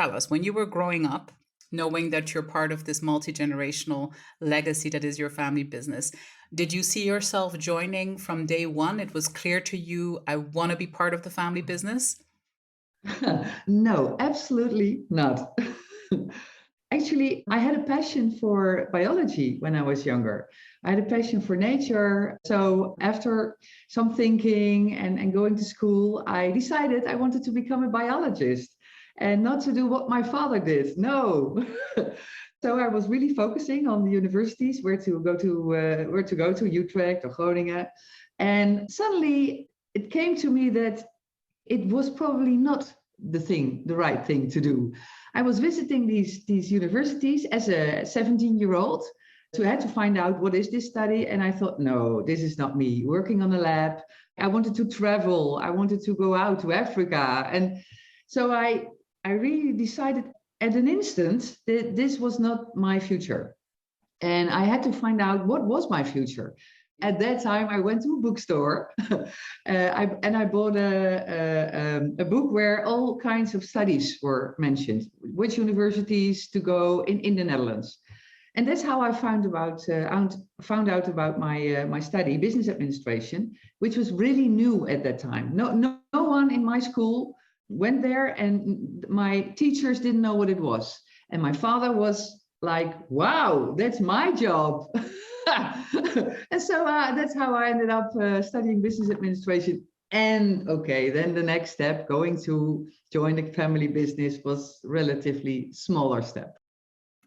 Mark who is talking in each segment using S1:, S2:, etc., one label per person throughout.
S1: tell us, when you were growing up, knowing that you're part of this multi-generational legacy that is your family business, did you see yourself joining from day one? It was clear to you, I want to be part of the family business?
S2: No, absolutely not. Actually, I had a passion for biology when I was younger. I had a passion for nature. So after some thinking and going to school, I decided I wanted to become a biologist and not to do what my father did. No. So I was really focusing on the universities, where to go to Utrecht or Groningen. And suddenly it came to me that it was probably not the right thing to do. I was visiting these universities as a 17-year-old. So I had to find out what is this study. And I thought, no, this is not me. Working on a lab. I wanted to travel. I wanted to go out to Africa. And so I really decided at an instant that this was not my future. And I had to find out what was my future. At that time, I went to a bookstore I bought a book where all kinds of studies were mentioned, which universities to go in the Netherlands. And that's how I found out about my study, business administration, which was really new at that time. No one in my school went there, and my teachers didn't know what it was. And my father was like, wow, that's my job. And so that's how I ended up studying business administration. And okay, then the next step, going to join the family business, was relatively smaller step.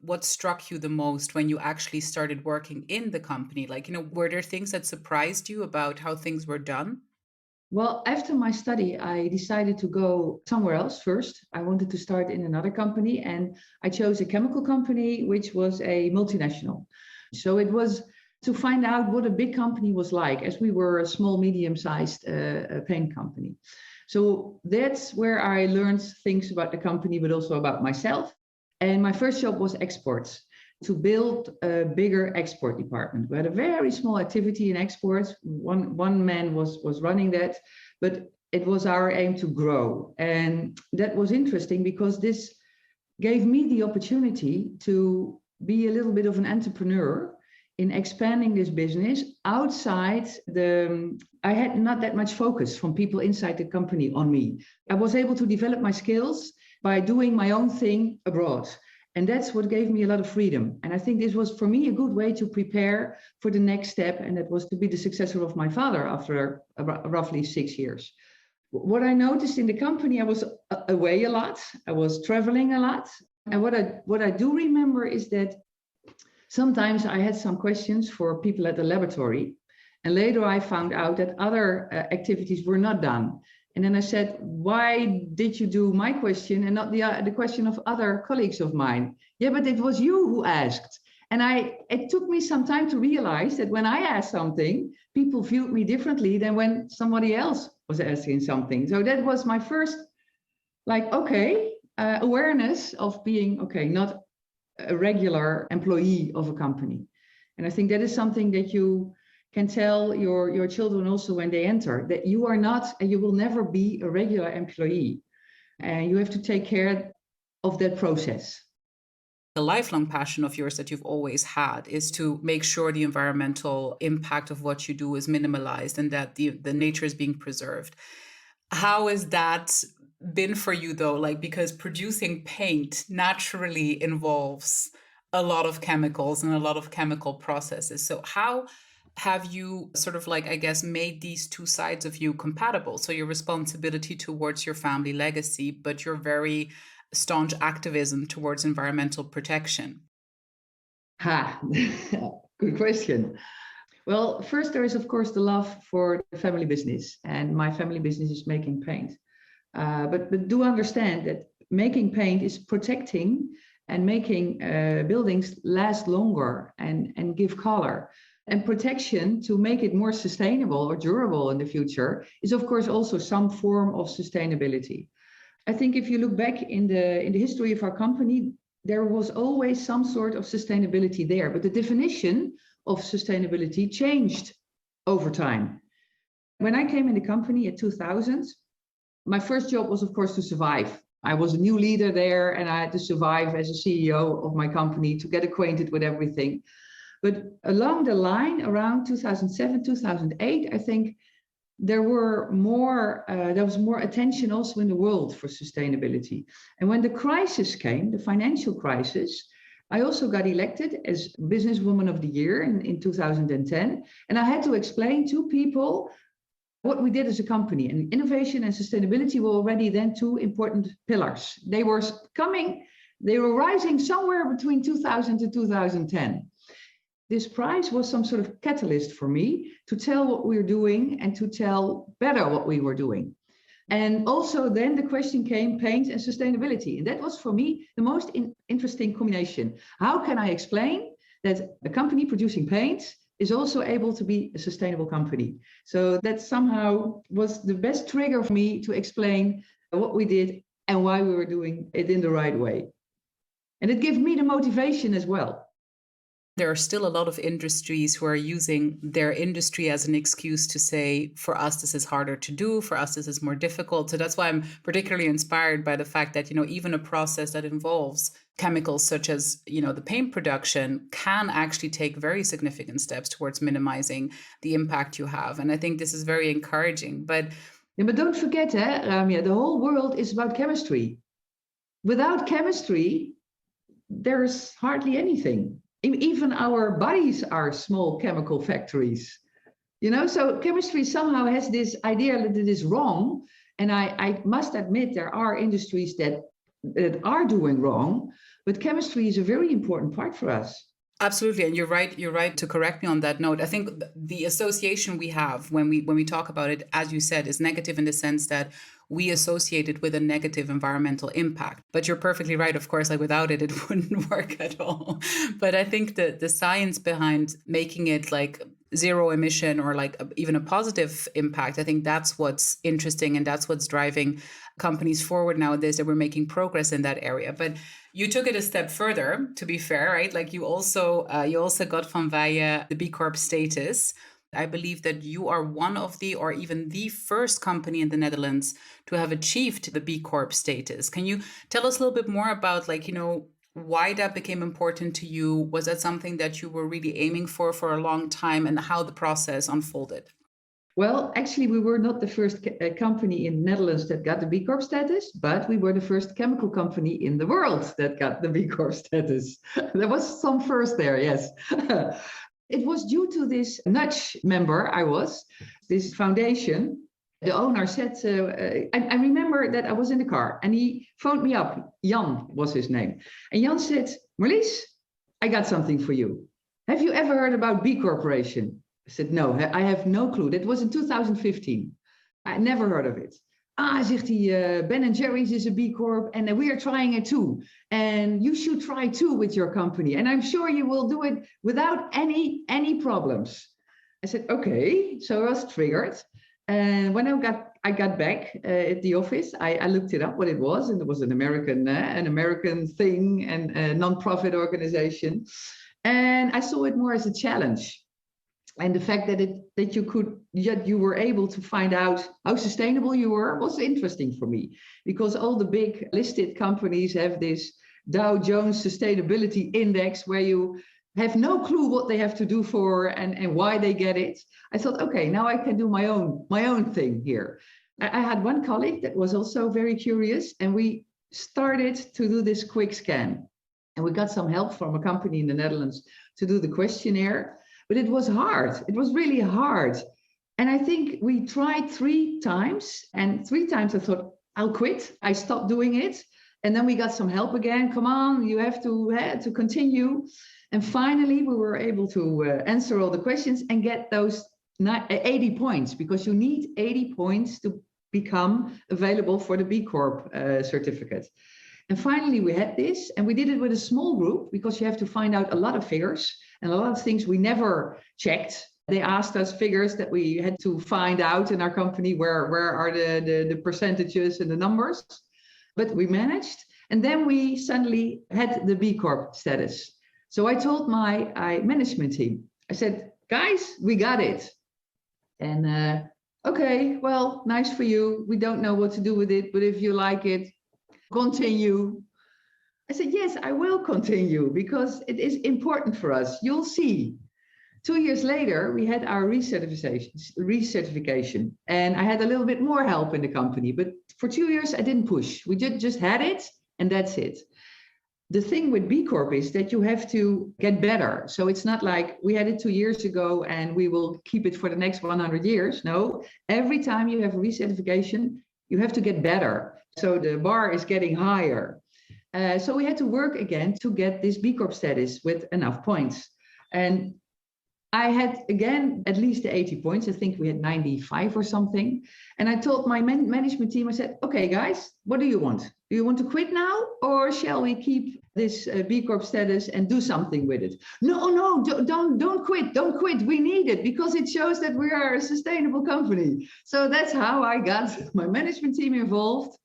S1: What struck you the most when you actually started working in the company? Like, were there things that surprised you about how things were done?
S2: Well, after my study, I decided to go somewhere else first. I wanted to start in another company, and I chose a chemical company, which was a multinational. So it was to find out what a big company was like, as we were a small, medium-sized paint company. So that's where I learned things about the company, but also about myself. And my first job was exports, to build a bigger export department. We had a very small activity in exports. One man was running that, but it was our aim to grow. And that was interesting because this gave me the opportunity to be a little bit of an entrepreneur in expanding this business outside I had not that much focus from people inside the company on me. I was able to develop my skills by doing my own thing abroad. And that's what gave me a lot of freedom. And I think this was, for me, a good way to prepare for the next step. And that was to be the successor of my father after roughly 6 years. What I noticed in the company, I was away a lot. I was traveling a lot. And what I do remember is that sometimes I had some questions for people at the laboratory. And later I found out that other activities were not done. And then I said, why did you do my question and not the question of other colleagues of mine? Yeah, but it was you who asked. And it took me some time to realize that when I asked something, people viewed me differently than when somebody else was asking something. So that was my first, awareness of being, not a regular employee of a company. And I think that is something that you can tell your children also when they enter, that you are not and you will never be a regular employee. And you have to take care of that process.
S1: The lifelong passion of yours that you've always had is to make sure the environmental impact of what you do is minimalized and that the nature is being preserved. How has that been for you though? Because producing paint naturally involves a lot of chemicals and a lot of chemical processes. So how have you sort of made these two sides of you compatible? So your responsibility towards your family legacy, but your very staunch activism towards environmental protection?
S2: Good question. Well, first there is, of course, the love for the family business, and my family business is making paint. But do understand that making paint is protecting and making buildings last longer and give color. And protection to make it more sustainable or durable in the future is, of course, also some form of sustainability. I think if you look back in the history of our company, there was always some sort of sustainability there, but the definition of sustainability changed over time. When I came in the company in 2000, my first job was, of course, to survive. I was a new leader there and I had to survive as a CEO of my company to get acquainted with everything. But along the line, around 2007, 2008, I think there was more attention also in the world for sustainability. And when the crisis came, the financial crisis, I also got elected as Businesswoman of the Year in 2010. And I had to explain to people what we did as a company. And innovation and sustainability were already then two important pillars. They were rising somewhere between 2000 to 2010. This prize was some sort of catalyst for me to tell what we were doing and to tell better what we were doing. And also then the question came, paint and sustainability. And that was for me the most interesting combination. How can I explain that a company producing paint is also able to be a sustainable company? So that somehow was the best trigger for me to explain what we did and why we were doing it in the right way. And it gave me the motivation as well.
S1: There are still a lot of industries who are using their industry as an excuse to say, for us, this is harder to do, for us, this is more difficult. So that's why I'm particularly inspired by the fact that, even a process that involves chemicals such as, the paint production can actually take very significant steps towards minimizing the impact you have. And I think this is very encouraging. But
S2: don't forget, Ramia, the whole world is about chemistry. Without chemistry, there's hardly anything. Even our bodies are small chemical factories, so chemistry somehow has this idea that it is wrong. And I must admit, there are industries that are doing wrong, but chemistry is a very important part for us.
S1: Absolutely. And you're right to correct me on that note. I think the association we have when we talk about it, as you said, is negative in the sense that we associate it with a negative environmental impact. But you're perfectly right. Of course, without it, it wouldn't work at all. But I think the science behind making it like zero emission or like even a positive impact, I think that's what's interesting and that's what's driving companies forward nowadays, that we're making progress in that area. But you took it a step further, to be fair, right? Like you also got Van Wijhe the B Corp status. I believe that you are one of the, or even the first company in the Netherlands to have achieved the B Corp status. Can you tell us a little bit more about why that became important to you? Was that something that you were really aiming for a long time, and how the process unfolded?
S2: Well, actually, we were not the first company in the Netherlands that got the B Corp status, but we were the first chemical company in the world that got the B Corp status. There was some first there, yes. It was due to this nudge member this foundation. The owner said, I remember that I was in the car and he phoned me up. Jan was his name. And Jan said, Marlies, I got something for you. Have you ever heard about B Corporation? I said, no, I have no clue. That was in 2015. I never heard of it. Zegt hij, Ben & Jerry's is a B Corp and we are trying it too. And you should try too with your company. And I'm sure you will do it without any problems. I said, okay. So I was triggered. And when I got back at the office, I looked it up what it was. And it was an American thing and a non-profit organization. And I saw it more as a challenge. And the fact that you were able to find out how sustainable you were was interesting for me, because all the big listed companies have this Dow Jones Sustainability Index where you have no clue what they have to do for and why they get it. I thought, okay, now I can do my own thing here. I had one colleague that was also very curious, and we started to do this quick scan. And we got some help from a company in the Netherlands to do the questionnaire. But it was hard. It was really hard. And I think we tried 3 times. And 3 times I thought, I'll quit. I stopped doing it. And then we got some help again. Come on, you have to continue. And finally, we were able to answer all the questions and get those 80 points, because you need 80 points to become available for the B Corp certificate. And finally, we had this, and we did it with a small group, because you have to find out a lot of figures and a lot of things we never checked. They asked us figures that we had to find out in our company, where are the percentages and the numbers. But we managed. And then we suddenly had the B Corp status. So I told my management team, I said, guys, we got it. And okay, well, nice for you. We don't know what to do with it, but if you like it, continue? I said, yes, I will continue because it is important for us. You'll see. 2 years later, we had our recertification, and I had a little bit more help in the company. But for 2 years, I didn't push. We just had it, and that's it. The thing with B Corp is that you have to get better. So it's not like we had it 2 years ago and we will keep it for the next 100 years. No, every time you have a recertification, you have to get better. So the bar is getting higher. So we had to work again to get this B Corp status with enough points. And I had, again, at least the 80 points. I think we had 95 or something. And I told my management team, I said, okay, guys, what do you want? Do you want to quit now? Or shall we keep this B Corp status and do something with it? No, don't quit. Don't quit. We need it because it shows that we are a sustainable company. So that's how I got my management team involved.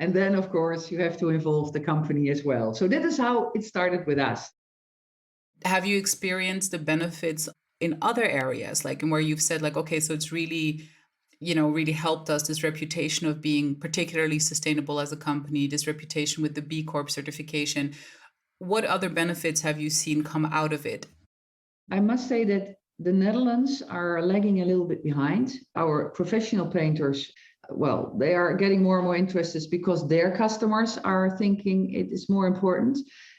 S2: And then, of course, you have to involve the company as well. So that is how it started with us.
S1: Have you experienced the benefits in other areas, like in where you've said, like, okay, so it's really, really helped us, this reputation of being particularly sustainable as a company, this reputation with the B Corp certification. What other benefits have you seen come out of it?
S2: I must say that the Netherlands are lagging a little bit behind. Our professional painters, well, they are getting more and more interested because their customers are thinking it is more important.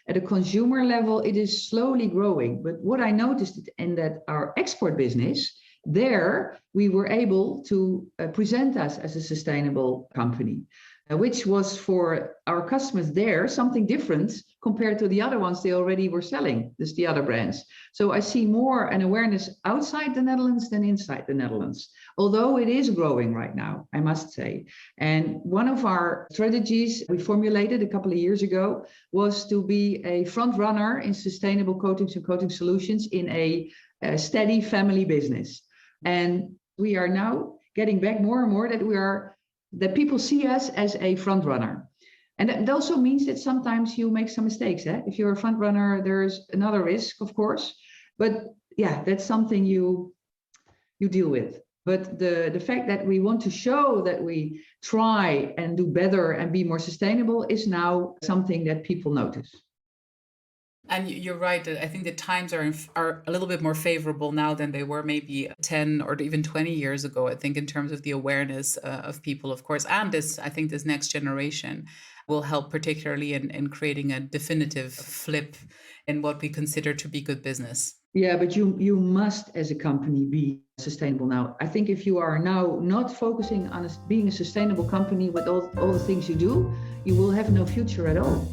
S2: At a consumer level, it is slowly growing. But what I noticed in that our export business, there we were able to present us as a sustainable company, which was for our customers there something different compared to the other ones they already were selling, just the other brands. So I see more an awareness outside the Netherlands than inside the Netherlands, although it is growing right now, I must say. And one of our strategies we formulated a couple of years ago was to be a front runner in sustainable coatings and coating solutions in a steady family business. And we are now getting back more and more that people see us as a front runner. And it also means that sometimes you make some mistakes. If you're a front runner, there's another risk, of course. But yeah, that's something you deal with. But the fact that we want to show that we try and do better and be more sustainable is now something that people notice.
S1: And you're right. I think the times are a little bit more favorable now than they were maybe 10 or even 20 years ago, I think, in terms of the awareness of people, of course. And I think this next generation will help particularly in creating a definitive flip in what we consider to be good business.
S2: Yeah, but you must, as a company, be sustainable now. I think if you are now not focusing on being a sustainable company with all the things you do, you will have no future at all.